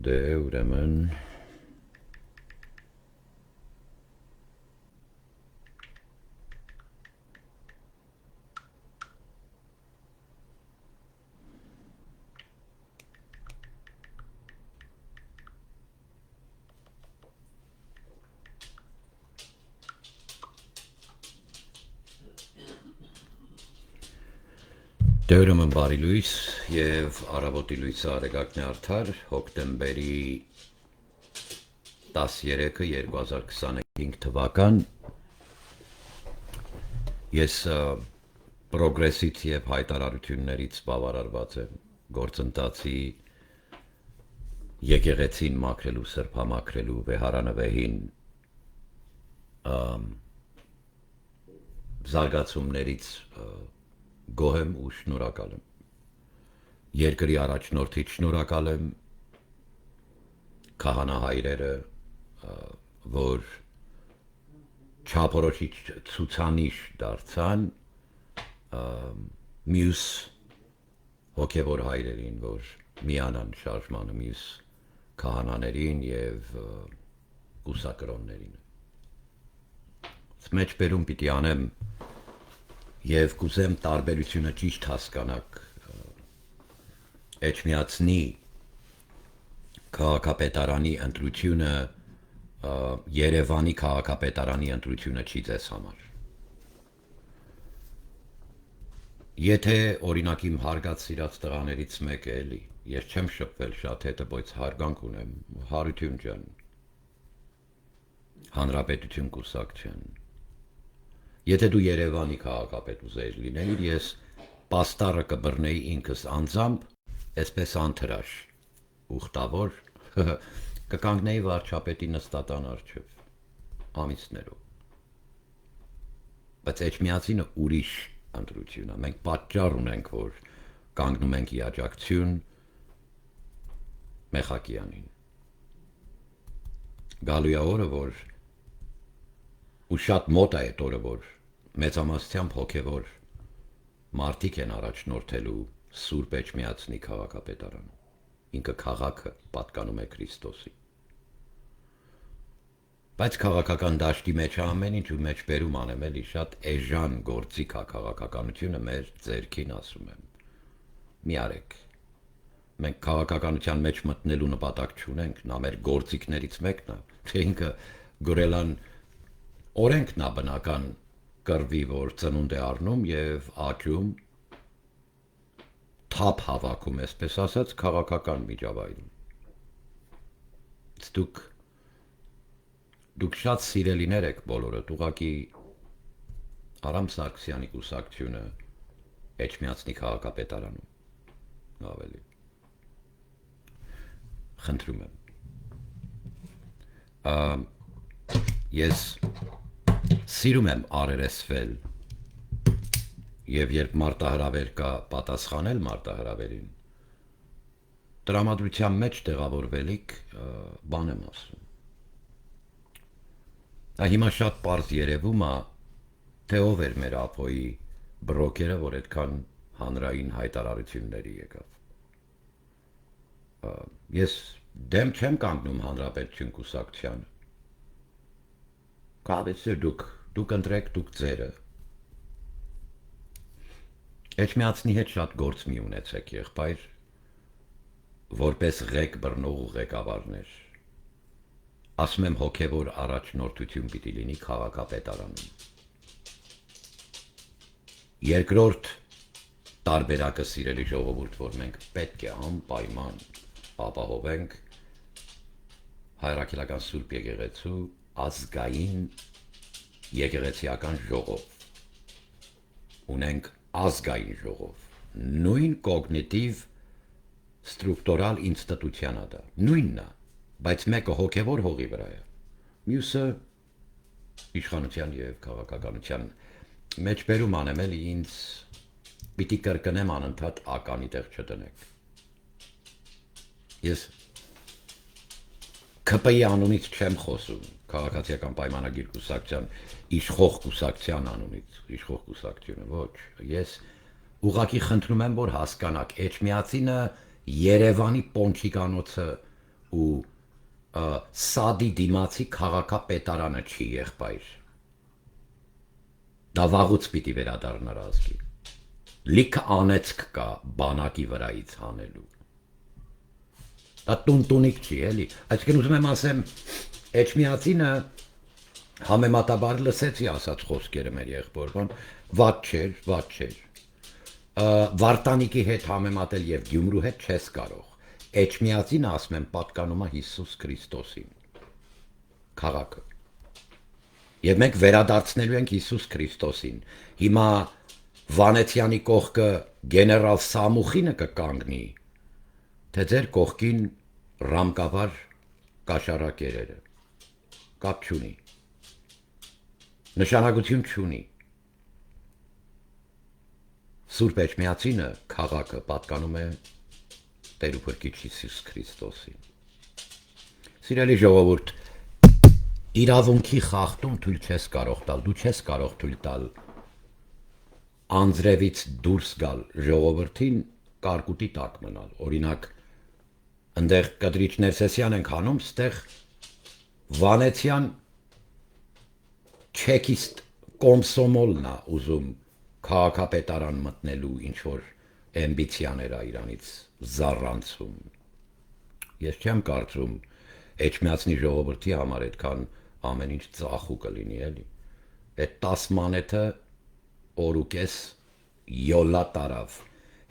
Դե ուրեմն Դե ուրեմն բարի լույս եւ առավոտի լույսը արեգակն է արդար հոկտեմբերի 13-ը 2025 թվական ես պրոգրեսից եւ հայտարարություններից բավարարված եմ գործընթացի եկեղեցին մաքրելու սրբամաքրելու վեհարանվեհին զարգացումներից գոհ եմ ու շնորհակալ եմ երկրի առաջնորդից շնորհակալ եմ քահանահայրերը որ չափորոշիչ ցուցանիշ դարձան մյուս հոգևոր հայրերին որ միանան շարժմանը մյուս քահանաներին եւ կուսակրոններին մեջբերում պիտի անեմ եւ կուզեմ տարբերությունը ճիշտ հասկանաք Էջմիածնի քաղաքապետարանի ընտրությունը Երևանի քաղաքապետարանի ընտրությունը չի ձեզ համար Եթե օրինակ իմ հարգած սիրած տղաներից մեկը էլի ես չեմ շփվել շատ հետը բայց հարգանք ունեմ Հարություն ջան Հանրապետություն կուսակցության Եթե դու Երևանի քաղաքապետ ուզեիր լինեիր, ես պաստառը կբռնեի ինքս անձամբ, այսպես անթրաշ, ուխտավոր, կկանգնեի վարչապետի նստատան առջև, ամիսներով։ Բայց Էջմիածինը ուրիշ ընտրություն է, մենք պատճառ ունենք, որ կանգնում ենք իաջակցություն Մեխակյանին։ Գալու է օրը, որ ու շատ մոտ է այդ օրը, որ մեծամասնությամբ հոգևոր մարդիկ են առաջնորդելու Սուրբ Էջմիածնի քաղաքապետարանը։ Ինքը քաղաքը պատկանում է Քրիստոսի։ Բայց քաղաքական դաշտի մեջ ամեն ինչ ու մեջբերում անեմ էլի շատ էժան գործիք է քաղաքականությունը մեր ձեռքին ասում եմ։ Մի արեք։ Մենք քաղաքականության մեջ մտնելու նպատակ չունենք, նա մեր գործիքներից մեկն է, թե ինքը գրելան օրենքն է բնական կռվի, որ ծնունդ է առնում եւ աճում թափ հավաքում, այսպես ասած, քաղաքական միջավայրում։ Դուք շատ սիրելիներ եք բոլորդ, ուղղակի Արամ Սարգսյանի կուսակցությունը Էջմիածնի քաղաքապետարանում ավելի։ Խնդրում եմ։ Ես Սիրում եմ առերեսվել եւ երբ մարտահրավեր կա պատասխանել մարտահրավերին տրամադրության մեջ տեղավորվելիք բան եմ ասում Հիմա շատ պարզ երևում է թե ով էր մեր ապոյի բրոկերը որ այդքան հանրային հայտարարությունների եկավ Ես դեմ չեմ կանգնում հանրապետություն կուսակցությանը Կավեցեր դուք ընտրեք դուք ձերը Էջմիածնի հետ շատ գործ մի ունեցեք եղբայր որպես ղեկ բռնող ու ղեկավարներ ասում եմ հոգևոր առաջնորդություն պիտի լինի քաղաքապետարանում Երկրորդ տարբերակը սիրելի ժողովուրդ որ մենք պետք է անպայման ապահովենք հայրաքելական Սուրբ եկեղեցու ազգային եկեղեցիական ժողով ունենք ազգային ժողով նույն կոգնիտիվ ստրուկտուրալ ինստիտուցիան է դա նույնն է բայց մեկը հոգևոր հողի վրա է մյուսը իշխանության եւ քաղաքականության մեջբերում անեմ էլի ինձ պիտի կրկնեմ անընդհատ ականի տեղ չտնեք ես ԿՊ-ի անունից չեմ խոսում քաղաքացիական պայմանագիր կուսակցության իշխող կուսակցության անունից իշխող կուսակցությունը ոչ ես ուղղակի խնդրում եմ որ հասկանաք Էջմիածինը Երևանի Պոնչիկանոցը ու սադի դիմացի քաղաքապետարանը չի եղբայր։ Դա վաղուց պիտի վերադառնար ազգի։ Լիքը անեծք կա բանակի վրայից հանելու։ Դա տունտունիկ չի, էլի։ Այսինքն ուզում եմ ասեմ, Էջմիածինը համեմատաբար լսեցի ասած խոսքերը մեր եղբոր, վատ չէր։ Վարտանիկի հետ համեմատել եւ Գյումրու հետ չես կարող։ Էջմիածինը, ասում եմ, պատկանում է Հիսուս Քրիստոսին։ Քաղաքը։ Եվ մենք վերադարձնելու ենք Հիսուս Քրիստոսին։ Հիմա Վանեցյանի կողքը գեներալ Սամուխինը կկանգնի, թե ձեր կողքին ռամկավար կաշառակերերը։ Կապ չունի։ Նշանակություն չունի։ Սուրբ Էջմիածինը քաղաքը պատկանում է Տեր ու Փրկիչ Հիսուս Քրիստոսին։ Սիրելի ժողովուրդ, իրավունքի խախտում թույլ չես կարող տալ, դու չես կարող թույլ տալ անձրևից դուրս գալ ժողովրդին կարկուտի տակ մնալ։ Օրինակ, ընդեղ Կտրիչ Ներսեսյան ենք հանում, ստեղ Վանեցյան չեքիստ կոմսոմոլն է ուզում քաղաքապետարան մտնելու ինչ-որ էմբիցիաներ իրանից զառանցում։ Ես չեմ կարծում Էջմիածնի ժողովրդի համար այդքան ամեն ինչ ծախու կլինի, էլի։ Այդ 10 մանեթը օր ու կես յոլա տարավ։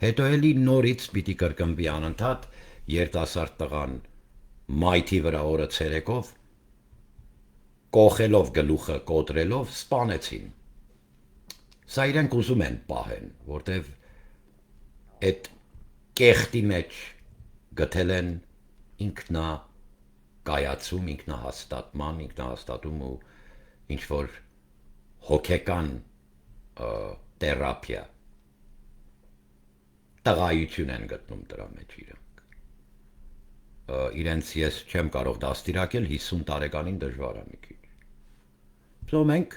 Հետո էլի նորից պիտի կրկնվի անընդհատ երիտասարդ տղան մայթի վրա օրը ցերեկով կոխելով գլուխը կոտրելով սպանեցին։ Սա իրենք ուզում են պահեն, որտեվ այդ կեղտի մեջ գտել են ինքնակայացում, ինքնահաստատում ու ինչ-որ հոգեկան թերապիա, տղայություն են գտնում դրա մեջ իրանք։ Իրենց ես չեմ կարող դաստիարակել, 50 տարեկանին դժվար է մի քիչ։ Սո մենք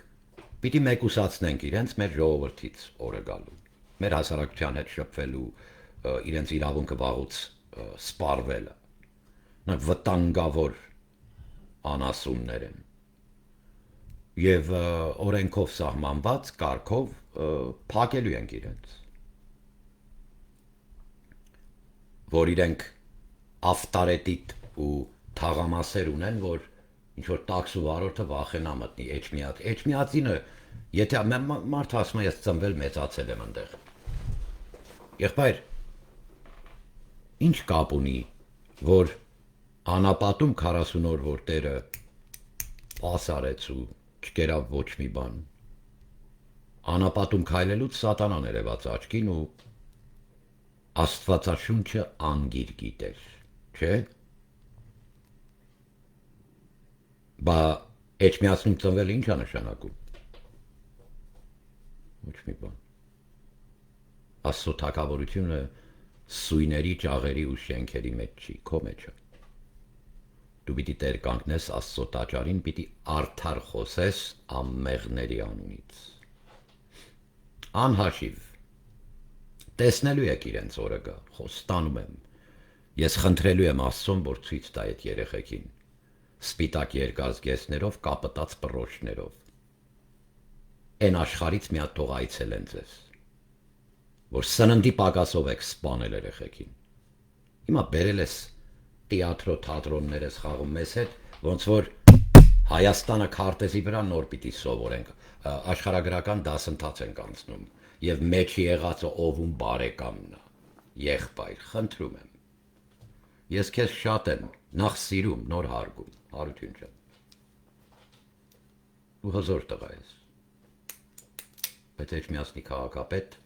պիտի մեկուսացնենք իրենց մեր ժողովրդից օրը գալու, մեր հասարակության հետ շփվելու, իրենց իրավունքը վաղուց սպառվելը, նրանք վտանգավոր անասուններ են եւ օրենքով սահմանված կարգով փակելու ենք իրենց, որ իրենք ավտարետիտ ու թաղամասեր ունեն, որ ինչ-որ տաքս ու վարորդը վախենա մտնի Էջմիածինը, եթե մարդը ասում է ես ծնվել մեծացել եմ այնտեղ։ Եղբայր, ինչ կապ ունի, որ անապատում 40 օր որ Տերը պաս արեց ու չկերավ ոչ մի բան։ Անապատում քայլելուց սատանան երևաց աչքին ու Աստվածաշունչը անգիր գիտեր, չէ՞։ Բա Էջմիածնում ծնվելը ինչ է նշանակում։ Ոչ մի բան։ Աստծո թագավորությունը սույների, ճաղերի ու շենքերի մեջ չի, քո մեջ է։ Դու պիտի տեր կանգնես Աստծո տաճարին, պիտի արդար խոսես անմեղների անունից։ Անհաշիվ տեսնելու եք իրենց օրը գա, խոստանում եմ։ Ես խնդրելու եմ Աստծուն, որ ցույց տա այդ երեխեքին սպիտակ երկար զգեստներով, կապտած պռոշներով։ Այն աշխարից մի հատ թող այցելեն ձեզ, որ սննդի պակասով եք սպանել երեխեքին։ Հիմա բերել ես թատրոններ ես խաղում մեզ հետ, ոնց որ Հայաստանը քարտեզի վրա նոր պիտի սովորենք, աշխարհագրական դասընթաց ենք անցնում, եւ մեջի եղածը ով բարեկամն է, եղբայր, խնդրում եմ։ Ես քեզ շատ եմ, նախ սիրում, նոր հարգում, հարություն ջան։ Ու հզոր տղա ես։ Բայց Էջմիածնի քաղաքապետ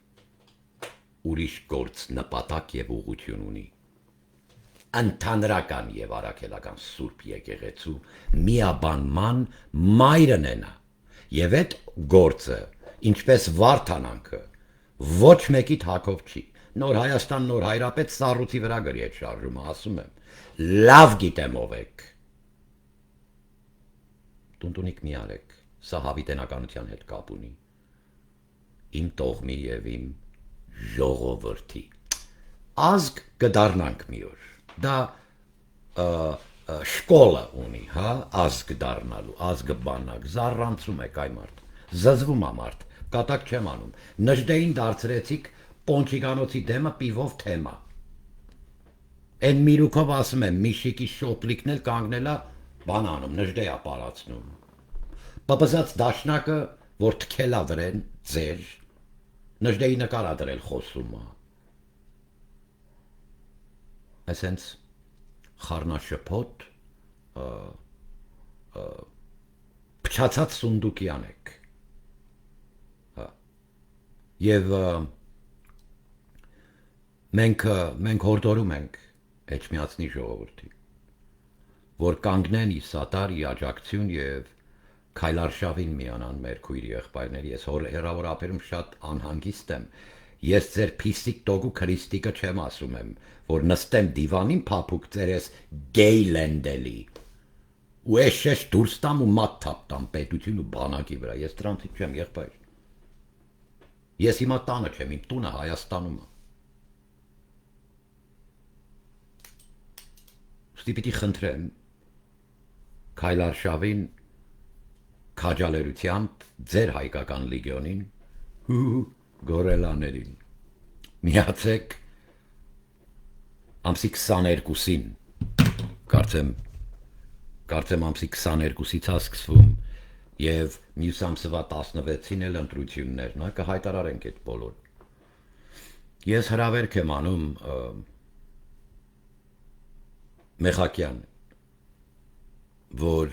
ուրիշ գործ, նպատակ եւ ուղղություն ունի։ Ընդհանրական եւ առաքելական Սուրբ եկեղեցու միաբանման մայրն է նա։ Եվ այդ գործը, ինչպես Վարդանանքը, ոչ մեկի թակով չի։ Նոր Հայաստան, նոր հայրապետ սառույցի վրա գրի այդ շարժումը, ասում եմ։ Լավ գիտեմ ով եք։ Տունտունիկ մի արեք, սա հավիտենականության հետ կապ ունի։ Իմ տողմի եւ իմ ժողովրդի ազգ կդառնանք մի օր։ Դա շկոլը ունի, հա, ազգ դառնալու, ազգը բանակ, զառանցում եք այ մարդ, զզվում ա մարդ, կատակ չեմ անում, նժդեին դարձրեցիք պոնչիկանոցի դեմը պիվով թեմա, են միրուքով ասում եմ, միշիկի շոպլիկն էլ կանգնելա բան անում, նժդեյա պարացնում, պպզած դաշնակը, որ թքելա դրեն, ձեր, նժդեի նկարա դրել խոսումը, այսենց խառնաշփոթ փչացած սունդուկյան եք եւ մենք հորդորում ենք Էջմիածնի ժողովրդին որ կանգնեն ի սատար ի աջակցություն եւ քայլարշավին միանան մեր քույր եղբայրների ես հեռավոր ափերում շատ անհանգիստ եմ ես ձեր փիստիկ տոգու քրիստիկը չեմ ասում եմ որ նստեմ դիվանին փափուկ ծերես գեյլենդելի ու էշեշ դուրս տամ ու մատ թափ տամ պետություն ու բանակի վրա ես դրանցից չեմ եղբայր ես հիմա տանը չեմ իմ տունը Հայաստանում է Ստի պիտի խնդրեմ քայլարշավին քաջալերությամբ ձեր հայկական լեգիոնին գորելաներին միացեք ամսի 22-ին կարծեմ ամսի 22-ից է սկսվում եւ մյուս ամսվա 16-ին էլ ընտրություններն է կհայտարարենք այդ բոլոր ես հրավերք եմ անում Մեխակյան որ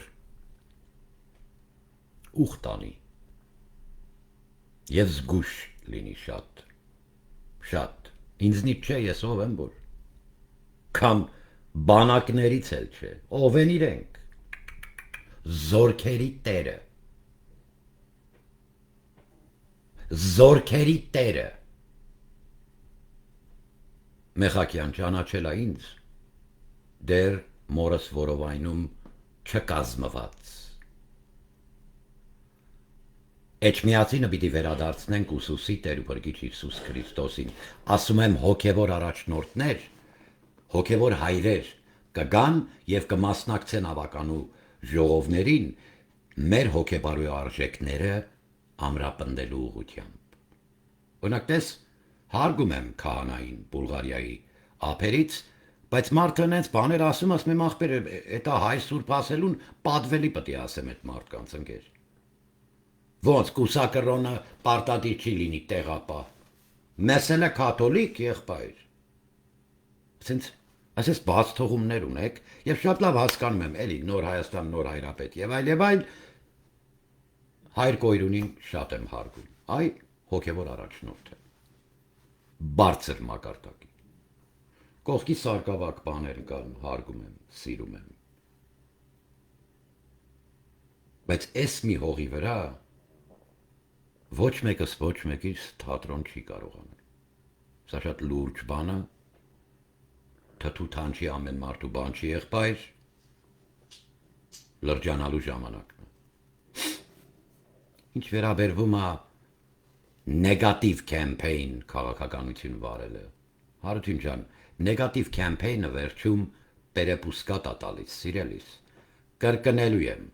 ուխտանի եւ զգուշ լինի շատ ինձնից չէ ես ով եմ որ կամ բանակներից էլ չէ ով են իրենք զորքերի տերը Մեխակյան ճանաչելա ինձ դեր մորս որովայնում չկազմված Էջմիածինը պիտի վերադարձնենք Ուսուսի Տեր ու Փրկիչ Հիսուս Քրիստոսին ասում եմ հոգևոր առաջնորդներ հոգևոր հայրեր կգան եւ կմասնակցեն ավականու ժողովներին մեր հոգեբարույ արժեքները ամրապնդելու ուղղությամբ օրինակ տես հարգում եմ քահանային Բուլղարիայի ափերից բայց մարդը նենց բաներ ասում եմ ախպեր էտա հայ սուրբ ասելուն պատվելի պետք է ասեմ այդ մարդկանց ընկեր ոնց կուսակրոնը պարտադիր չի լինի տեղապահ մեսելը կաթոլիկ եղբայր ասենց այսպես բաց թողումներ ունեք եւ շատ լավ հասկանում եմ էլի նոր Հայաստան նոր հայրապետ եւ այլ հայր կոյրունին շատ եմ հարգում այ հոգեվոր առաջնորդ է բարձր մակարդակի կողքի սարկավակ բաներ կան հարգում եմ սիրում եմ բայց էս մի հողի վրա ոչ մեկս ոչ մեկից թատրոն չի կարող անել սա շատ լուրջ բան է թթու թանչի ամեն մարդու բան չի եղբայր լրջանալու ժամանակն է ինչ վերաբերվում է նեգատիվ կամպեյն քաղաքականություն վարելը Հարություն ջան նեգատիվ կամպեյնը վերջում պերեպուսկատ է տալիս սիրելիս կրկնելու եմ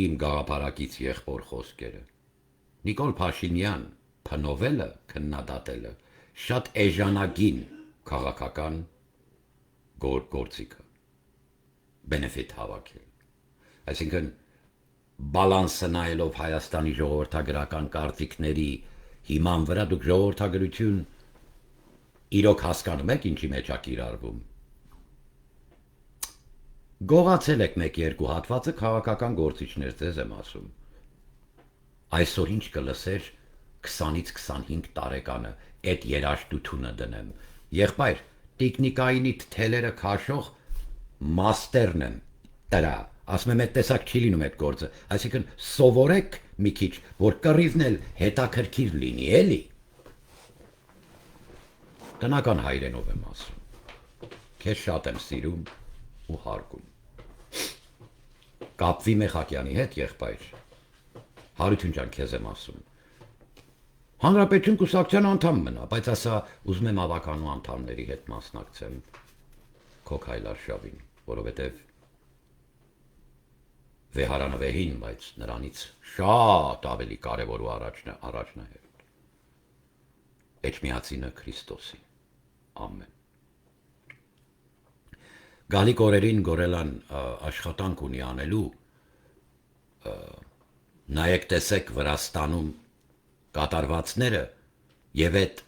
իմ գաղափարակից եղբոր խոսքերը Նիկոլ Փաշինյան փնովելը քննադատելը շատ էժանագին քաղաքական գործիք է բենեֆիտ հավաքել այսինքն բալանսը նայելով Հայաստանի ժողովրդագրական կարծիքների հիման վրա դուք ժողովրդագրություն իրոք հասկանում եք ինչի մեջ է կիրառվում գողացել եք 1-2 հատվածը քաղաքական գործիչներ ձեզ եմ ասում այսօր ինչ կլսեր 20-ից 25 տարեկանը այդ երաժշտությունը դնեմ եղբայր տիկնիկայինիդ թելերը քաշող մաստերն եմ դրա ասում եմ այդ տեսակ չի լինում այդ գործը այսինքն սովորեք մի քիչ որ կռիվն էլ հետաքրքիր լինի էլի տնական հայրենով եմ ասում քեզ շատ եմ սիրում ու հարգում կապվի Մեխակյանի հետ եղբայր Հարություն ջան քեզ եմ ասում Հանրապետություն կուսակցության անդամ մնա բայց ասա ուզում եմ ավականու անդամների հետ մասնակցեմ քո քայլարշավին որովհետև վեհարանվեհին, բայց նրանից շատ ավելի կարևոր ու առաջնահերթ Էջմիածինը Քրիստոսին, ամեն։ Գալիք օրերին գորելան աշխատանք ունի անելու, նայեք տեսեք Վրաստանում կատարվածները և այդ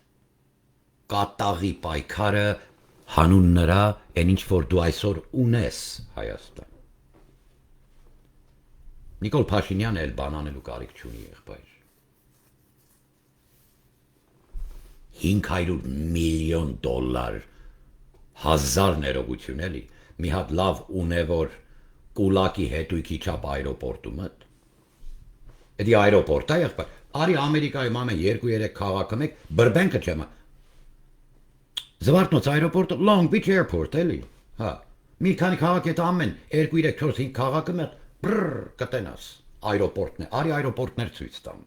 կատաղի պայքարը հանուն նրա են ինչ որ դու այսօր ունես Հայաստան։ Նիկոլ Փաշինյանը էլ բան անելու կարիք չունի եղբայր։ 500 միլիոն դոլար 1000 ներողություն էլի մի հատ լավ ունևոր կուլակի հետույքի չափ այրոպորտում մտ։ Էդի այրոպորտ է եղբայր։ Արի Ամերիկայում ամեն 2-3 քաղաքը մեկ բրբենքը չեմ։ Զվարթնոց այրոպորտը Long Beach Airport էլի։ Հա։ Մի քանի քաղաք հետ ամեն 2-3-4-5 քաղաքը մեկ բրր կտենաս այրոպորտն է։ Արի այրոպորտներ ցույց տամ։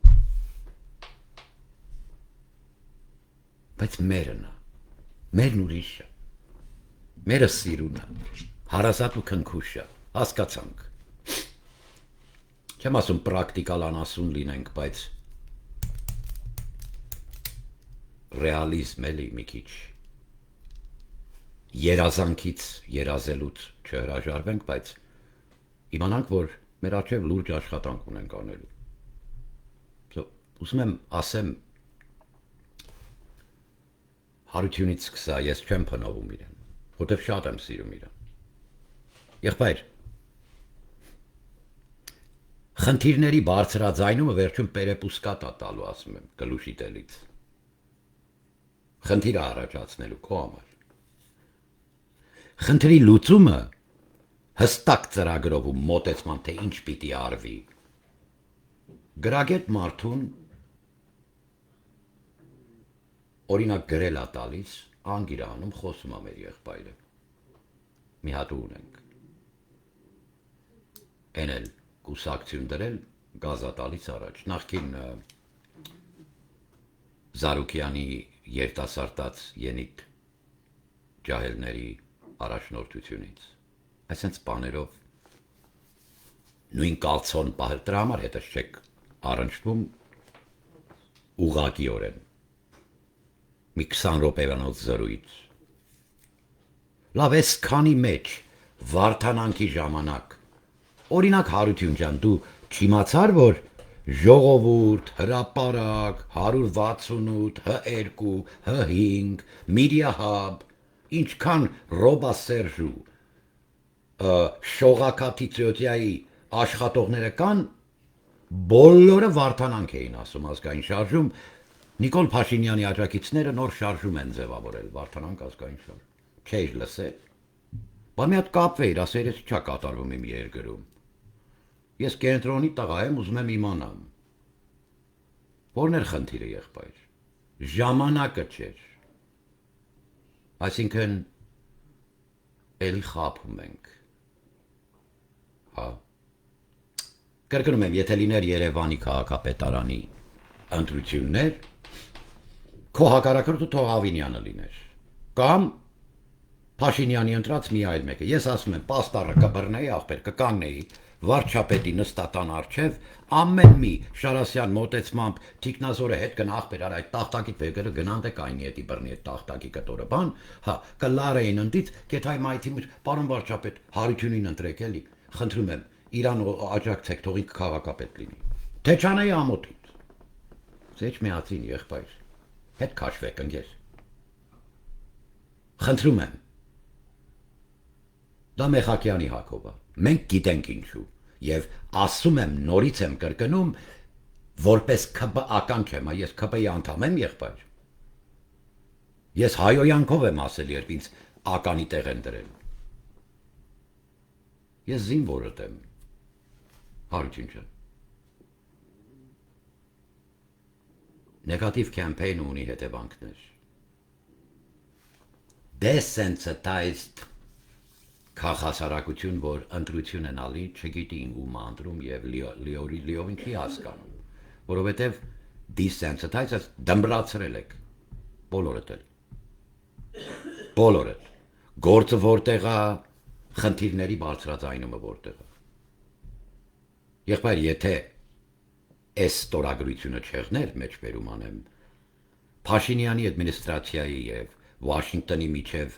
Բայց մերն է։ Մերն ուրիշ է։ Մերը սիրուն է։ Հարազատ ու քնքուշ է։ Հասկացանք։ Չեմ ասում պրակտիկալ անասուն լինենք, բայց ռեալիզմ էլի մի քիչ երազանքից երազելուց չհրաժարվենք, բայց իմանանք, որ մեր առջև լուրջ աշխատանք ունենք անելու։ Ուզում եմ ասեմ հարությունից սկսա, ես չեմ փնովում իրեն, որտեվ շատ եմ սիրում իրեն։ Եղբայր, խնդիրների բարձրաձայնումը վերջում պերեպուսկատ է տալու, ասում եմ, գլուշի տելից։ Խնդիրը առաջացնելու քո համար։ Խնդրի լուծումը հստակ ծրագրով ու մոտեցման, թե ինչ պիտի արվի։ Գրագետ մարդուն օրինակ գրել է տալիս, անգիր է անում, խոսում է մեր եղբայրը։ Մի հատ ունենք։ Էն էլ կուսակցություն դրել գազա տալիս առաջ։ Նախկին Զարուկյանի երիտասարդաց Ենիտ ջահելների առաջնորդությունից, այսենց բաներով նույն կալցոն պահել, դրա համար հետս չեք առնչվում ուղղակիորեն, մի 20 րոպեանոց զրույց։ Լավ, էս քանի մեջ վարդանանքի ժամանակ, օրինակ Հարություն ջան, դու չիմացար, որ ժողովուրդ, հրապարակ, 168, Հ2, Հ5, Media Hub, ինչքան Ռոբա Սերժու շողակաթի ծյոտյայի աշխատողները կան, բոլորը վարդանանք էին ասում ազգային շարժում, Նիկոլ Փաշինյանի աջակիցները նոր շարժում են ձևավորել, վարդանանք ազգային շարժում, չէիր լսել, բա մի հատ կապվեիր, ասեր ես չա կատարվում իմ երկրում, ես կենտրոնի տղա եմ, ուզում եմ իմանամ, որն էր խնդիրը եղբայր, ժամանակը չէր, այսինքն էլի խափում ենք, հա, կրկնում եմ, եթե լիներ Երևանի քաղաքապետարանի ընտրություններ, քո հակառակորդը թող Ավինյանը լիներ, կամ Փաշինյանի ընտրած մի այլ մեկը, ես ասում եմ, պաստառը կբռնեի, ախպեր, կկանգնեի, վարչապետի նստատան առջև, ամեն մի Շարասյան մոտեցմամբ Թիկնազորը հետ գնա ախպեր արա այդ տախտակի վեգերը գնանդ է կայնի հետի բռնի այդ տախտակի կտորը բան, հա, կլարեին ընդից, կեթայ մայթի մուր, պարոն վարչապետ, Հարությունին ընտրեք էլի, խնդրում եմ, իրան աջակցեք, թող ինքը քաղաքապետ լինի, թե չանեի ամոթիտ, զեջ միացին եղբայր, հետ քաշվեք ընկեր, խնդրում եմ, դա Մեխակյանի Հակոբա, մենք գիտենք ինչու, և ասում եմ, նորից եմ կրկնում, որպես ԿՊ-ական չեմ, ես ԿՊ-ի անդամ եմ եղբայր, ես հայոյանքով եմ ասել, երբ ինձ ականի տեղ են դրել, ես զինվորդ եմ, Հարություն ջան, նեգատիվ կամպեյն ունի հետևանքներ, desensitized քաղաքասարակություն, որ ընտրություն են ալի, չգիտի ում անդրում և լիովին չի հասկանում, որովհետև desensitized դմբրացրել եք, բոլորդ էլ, բոլորդ, գործը որտեղ է, խնդիրների բարձրաձայնումը որտեղ է։ Եղբայր, եթե այս ստորագրությունը չեղներ մեջբերում անեմ, Փաշինյանի ադմինիստրացիայի եւ Վաշինգտոնի միջև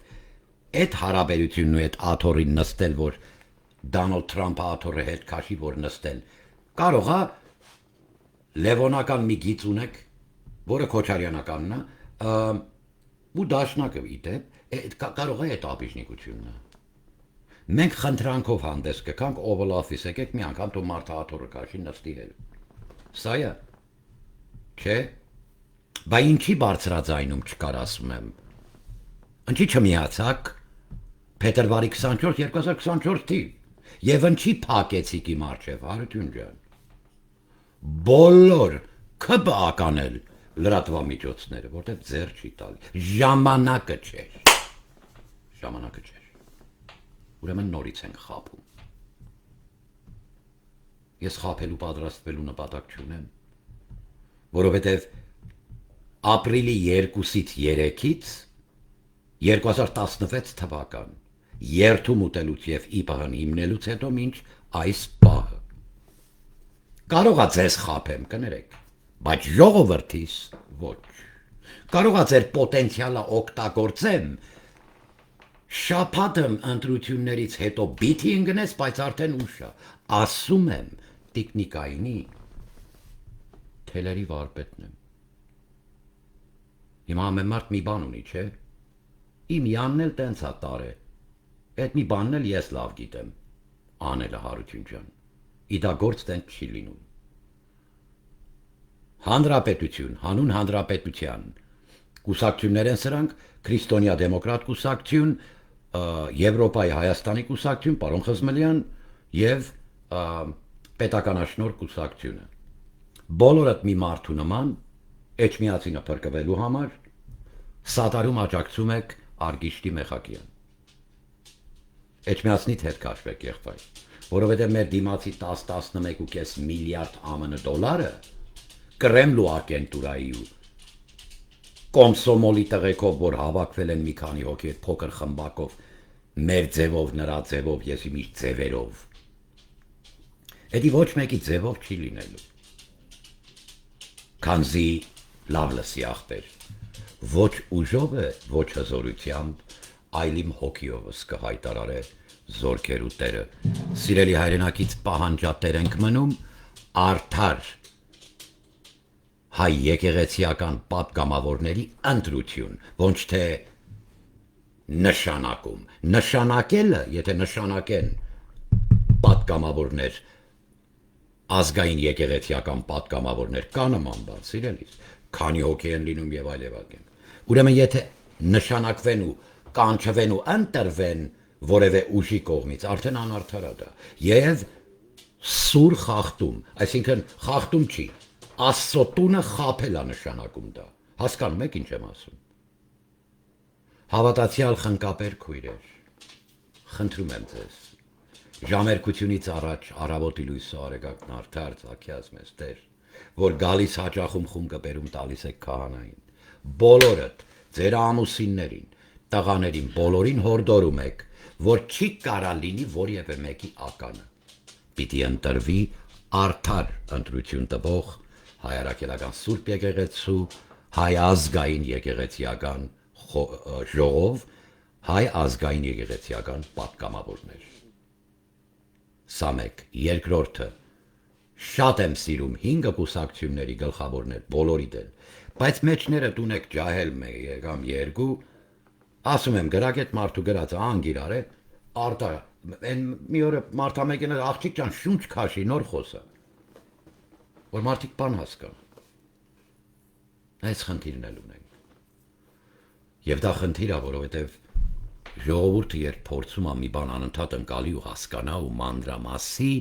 այդ հարաբերությունն ու այդ աթոռին նստել, որ Դոնալդ Թրամփը աթոռը հետ քաշի, որ նստել, կարող է լևոնական մի գիծ ունեք, որը Քոչարյանականն է, ու դաշնակը իդեպ, կարող է այդ աբիժնիկությունն է։ Մենք խնդրանքով հանդես կգանք Oval Office եկեք մի անգամ դու մարդը աթոռը քաշի նստի հետ։ Սա է։ Չէ։ Բա ինչի բարձրաձայնում չկար ասում եմ։ Ինչի չմիացակ փետրվարի 24 2024 թիվ եւ ինչի փակեցիք իմ արչեւ Հարություն ջան։ Բոլոր ԿԲԱ-ականել լրատվամիջոցները, որտեղ ձեռ չի տալի։ Ժամանակը չէր։ Ժամանակը չէր։ Ուրեմն նորից ենք խափում։ Ես խափելու պատրաստվելու նպատակ չունեմ, որովհետև ապրիլի 2-ից 3-ից 2016 թվական երթում ուտելուց եւ ԻՊՀ-ն հիմնելուց հետո մինչ այս պահը։ Կարող է ձեզ խափեմ, կներեք, բայց ժողովրդիս ոչ։ Կարող է ձեր պոտենցիալը օգտագործեմ շաբաթը ընտրություններից հետո բիթի ընկնես, բայց արդեն ուշ է։ Ասում եմ, տիկնիկայինի թելերի վարպետն եմ։ Հիմա ամեն մարդ մի բան ունի, չէ։ Իմ Յանն էլ տենց է տարե։ Այդ մի բանն էլ ես լավ գիտեմ։ Անելը Հարություն ջան։ Իդագործ տենց չի լինում։ Հանրապետություն, հանուն հանրապետության։ Կուսակցություններ են սրանք, Քրիստոնյա դեմոկրատ կուսակցություն, Եվրոպայի Հայաստանի կուսակցություն, պարոն Խզմելյան եւ պետականաշնոր կուսակցությունը։ Բոլորդ մի մարդու նման Էջմիածինը փրկվելու համար սատարում աջակցում եք Արգիշտի Մեխակյան։ Էջմիածնից հետ քաշվեք եղբայր, որովհետեւ մեր դիմացի 10-11.5 միլիարդ ԱՄՆ դոլարը Կրեմլու ագենտուրայի ու Կոմսոմոլի տղեկով, որ հավաքվել են մի քանի հոգի այդ փոքր խմբակով, մեր ձևով, նրա ձևով, ես իմ իր ձևերով։ Էդի ոչ մեկի ձևով չի լինելու։ Քանզի լավ լսի ախպեր, ոչ ուժով է, ոչ հզորությամբ, այլ իմ հոգիովս կհայտարարե զորքեր ու տերը։ Սիրելի հայրենակից պահանջատեր ենք մնում, արդար հայ եկեղեցիական պատգամավորների ընտրություն, ոչ թե նշանակում։ Նշանակելը, եթե նշանակեն պատգամավորներ, ազգային եկեղեցիական պատգամավորներ, կա նման բան, սիրելիս, քանի հոգի են լինում եւ այլ եւ այլ։ Ուրեմն եթե նշանակվեն ու կանչվեն ու ընտրվեն որևէ ուժի կողմից, արդեն անարդար է դա։ Եվ սուր խախտում, այսինքն խախտում չի, Աստծո տունը խաբել է նշանակում դա։ Հասկանում եք ինչ եմ ասում։ Հավատացյալ խնկապեր քույրեր, խնդրում եմ ձեզ, ժամերկությունից առաջ առավոտի լույսը արեգակն արդար ծագյաց մեզ Տեր, որ գալիս հաճախում խումքը բերում տալիս եք քահանային, բոլորդ ձեր ամուսիններին, տղաներին, բոլորին հորդորում եք, որ չի կարա լինի որևէ մեկի ականը։ Պիտի ընտրվի արդար ընտրություն տվող հայ առաքելական Սուրբ եկեղեցու, հայ ազգային եկեղեցիական ժողով, հայ ազգային եկեղեցիական պատգամավորներ։ Սա մեկ, երկրորդը, շատ եմ սիրում 5 կուսակցությունների գլխավորներ, բոլորի դել, բայց մեջները տունեք ջահել եկամ 2, ասում եմ գրակ այդ մարդու գրածը անգիրար է, արտա, մի օրը մարդամեկենը աղջիկ ջան շունչ քաշի նոր խոսա, որ մարդիկ բան հասկան, այս խնդիրն էլ ունենք, և դա խնդիր է, որովհետև ժողովուրդը երբ փորձում է մի բան անընդհատ ընկալի ու հասկանա ու մանրամասի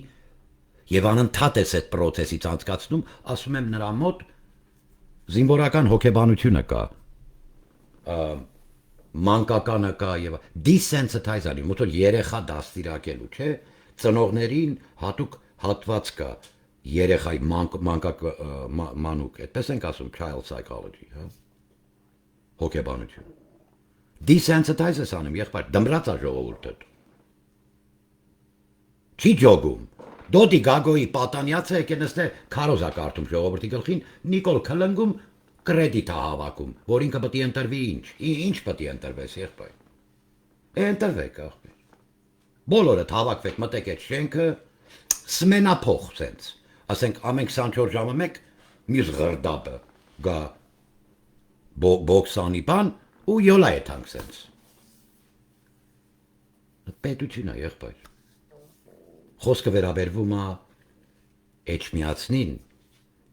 եւ անընդհատ էս այդ պրոցեսից անցկացնում, ասում եմ նրա մոտ զինվորական հոգեբանությունը կա, մանկականը կա եւ desensitize անի, ոնց որ երեխա դաստիարակելու, չէ, ծնողներին հատուկ հատված կա երեխայի մանուկ, այդպես ենք ասում child psychology, հա, հոգեբանություն։ Desensitize ես անում, եղբայր, դմրած է ժողովուրդը։ Չի ջոգում։ Դոդի Գագոյի պատանյացը եկել նստե քարոզա կարդում ժողովրդի գլխին, Նիկոլ քլնգում կրեդիտ է հավաքում, որ ինքը պետք է ընտրվի ինչ պետք է ընտրվես եղբայր։ Ընտրվեք աղբեր։ Բոլորը հավաքվեք, մտեք այդ շենքը, սմենափոխ սենց։ Ասենք ամեն 24 ժամը մեկ մյուս ղրդաբը գա բոքսանի բան ու յոլա է թանք սենց։ Պետություն է եղբայր։ Խոսքը վերաբերվում է Էջմիածնին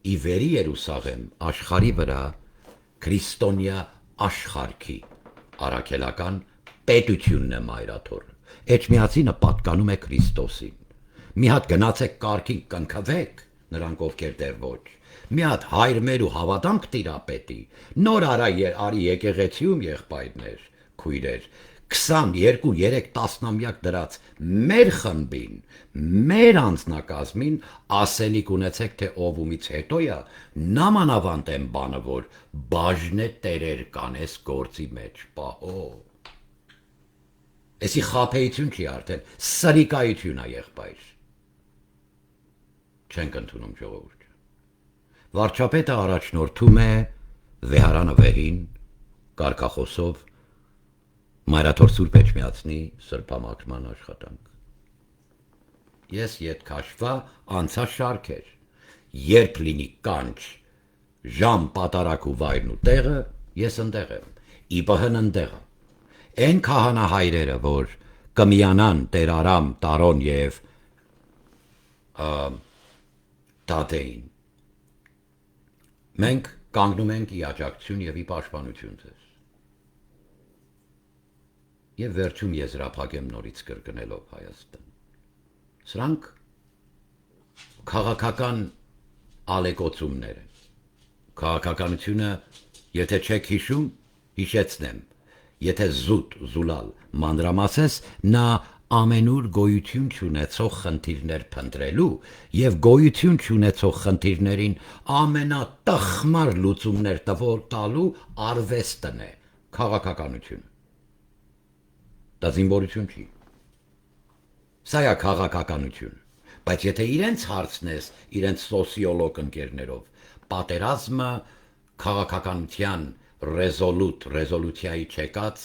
ի վերի Երուսաղեմ աշխարհի վրա քրիստոնյա աշխարհքի առաքելական պետությունն է մայրաթորը։ Էջմիածինը պատկանում է Քրիստոսին։ Մի հատ գնացեք կարգին կնքվեք, նրանք ովքեր դեռ ոչ։ Մի հատ հայր մեր ու հավատանք տիրապետի, նոր արի եկեղեցիում եղբայրներ, քույրեր, 22-3 տասնամյակ դրած մեր խմբին, մեր անձնակազմին ասելիք ունեցեք, թե ով ումից հետո է, նամանավանդ եմ բանը, որ բաժնե տերեր կանես գործի մեջ, պահո։ Էսի խափեություն չի արդեն, սրիկայություն է եղբայր։ Չենք ընդունում ժողովուրդ։ Վարչապետը առաջնորդում է վեհարանը վեհին, կարգախոսով, Մայրաթոր Սուրբ Էջմիածնի սրբամաքրման աշխատանք։ Ես ետ քաշվա անցա շարքեր, երբ լինի կանչ, ժամ պատարակ ու վայրն ու տեղը, ես ընդեղ եմ, իբհն ընդեղը։ Են քահանա հայրերը, որ կմիանան Տեր Արամ, Տարոն և Տատեին։ Մենք կանգնում ենք ի աջակցություն և ի պաշտպանություն ձեզ։ Եվ վերջում եզրափակեմ նորից կրկնելով Հայաստան։ Սրանք քաղաքական ալեկոծումներ են։ Քաղաքականությունը, եթե չեք հիշում, հիշեցնեմ, եթե զուլալ մանրամասես, նա ամենուր գոյություն չունեցող խնդիրներ փնտրելու և գոյություն չունեցող խնդիրներին ամենատխմար լուծումներ տալու արվեստն է, քաղաքականությունը։ Դա զինվորություն չի։ Սա է քաղաքականություն, բայց եթե իրենց հարցնես, իրենց սոցիոլոգ ընկերներով, պատերազմը քաղաքականության ռեզոլյուցիայի չեկած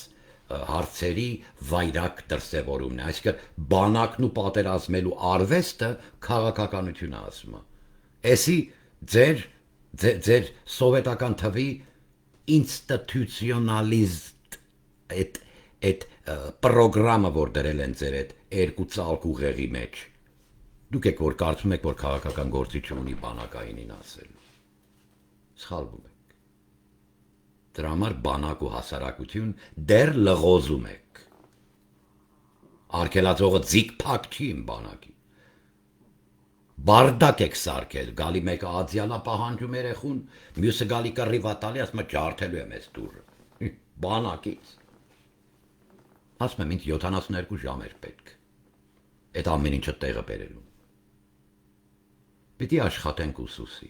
հարցերի վայրակ դրսևորումն է, այսինքն բանակն ու պատերազմելու արվեստը քաղաքականություն է ասում։ Էսի ձեր սովետական թվի ինստիտուցիոնալիստ այդ պրոգրամը, որ դրել են ձեր այդ երկու ծալկ ուղեղի մեջ, դուք եք, որ կարծում եք, որ քաղաքական գործի չունի բանակայինին ասել։ Սխալվում եք։ Դրա համար բանակ ու հասարակություն դեռ լղոզում եք։ Արգելածողը ձիգ փակ չի իմ բանակի։ Բարդակ եք սարքել, գալի մեկը ածյալա պահանջում երեխուն, մյուսը գալի կռիվա տալի, ասում է ջարդելու եմ ես դուրը։ Բանակից։ Ասում եմ, ինձ 72 ժամ էր պետք, այդ ամեն ինչը տեղը բերելու։ Պիտի աշխատենք ուսուսի,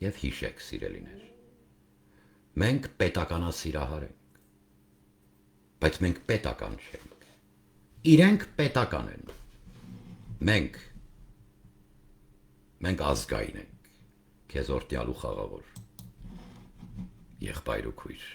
և հիշեք, սիրելիներ, մենք պետականասիրահար ենք, բայց մենք պետական չենք, իրենք պետական են, մենք ազգային ենք, քեզ օրտյալ ու խաղավոր, եղբայր ու քույր։